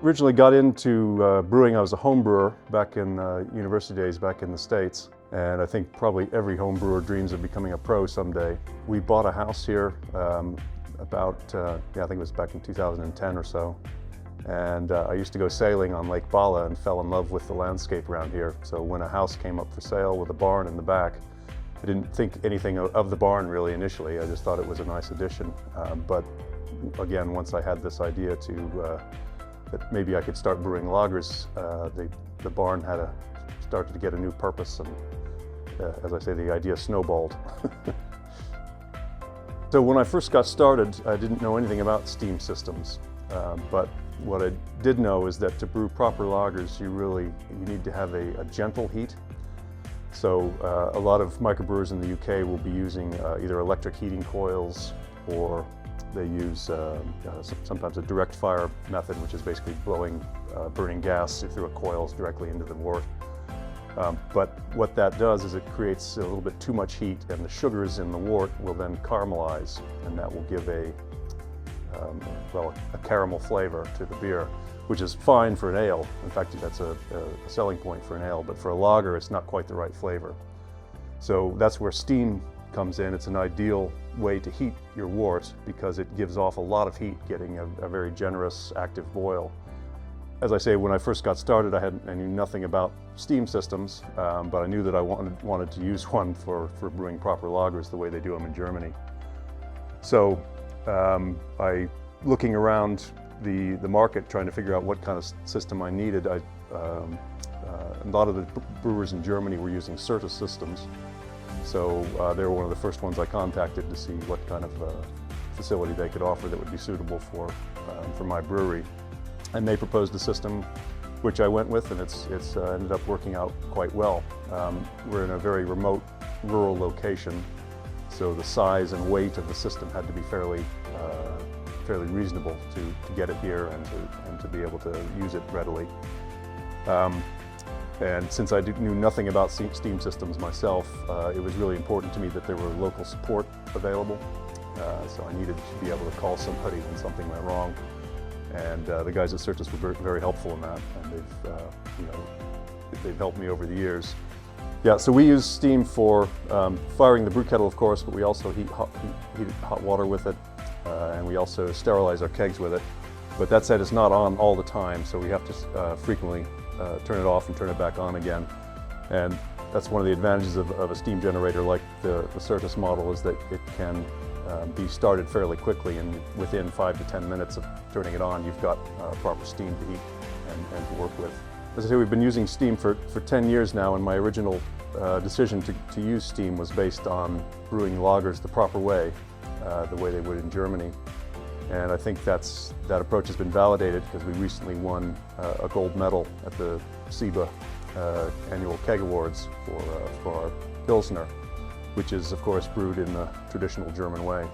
originally got into brewing. I was a home brewer back in university days back in the States. And I think probably every home brewer dreams of becoming a pro someday. We bought a house here about, I think it was back in 2010 or so. And I used to go sailing on Lake Bala and fell in love with the landscape around here. So when a house came up for sale with a barn in the back, I didn't think anything of the barn really initially. I just thought it was a nice addition. But again, once I had this idea that maybe I could start brewing lagers, the barn started to get a new purpose, and as I say, the idea snowballed. So when I first got started, I didn't know anything about steam systems, but what I did know is that to brew proper lagers, you need to have a gentle heat. So a lot of microbrewers in the UK will be using either electric heating coils, or they use sometimes a direct fire method, which is basically burning gas through a coils directly into the wort. But what that does is it creates a little bit too much heat, and the sugars in the wort will then caramelize, and that will give a caramel flavor to the beer, which is fine for an ale. In fact, that's a selling point for an ale, but for a lager, it's not quite the right flavor. So that's where steam comes in. It's an ideal way to heat your wort because it gives off a lot of heat, getting a very generous active boil. As I say, when I first got started, I knew nothing about steam systems, but I knew that I wanted to use one for brewing proper lagers the way they do them in Germany. So looking around the market, trying to figure out what kind of system I needed, a lot of the brewers in Germany were using CERTUSS systems. So they were one of the first ones I contacted to see what kind of facility they could offer that would be suitable for my brewery. And they proposed a system which I went with, and it's ended up working out quite well. We're in a very remote rural location, so the size and weight of the system had to be fairly reasonable to get it here and to be able to use it readily. And since I knew nothing about steam systems myself, it was really important to me that there were local support available. So I needed to be able to call somebody when something went wrong. And the guys at CERTUSS were very helpful in that, and they've helped me over the years. Yeah, so we use steam for firing the brew kettle, of course, but we also heat hot water with it, and we also sterilize our kegs with it. But that said, it's not on all the time, so we have to frequently turn it off and turn it back on again. And that's one of the advantages of a steam generator like the CERTUSS model, is that it can be started fairly quickly, and within 5 to 10 minutes of turning it on, you've got proper steam to heat and to work with. As I say, we've been using steam for 10 years now, and my original decision to use steam was based on brewing lagers the proper way, the way they would in Germany. And I think that approach has been validated because we recently won a gold medal at the CEBA annual Keg Awards for our Pilsner, which is, of course, brewed in the traditional German way.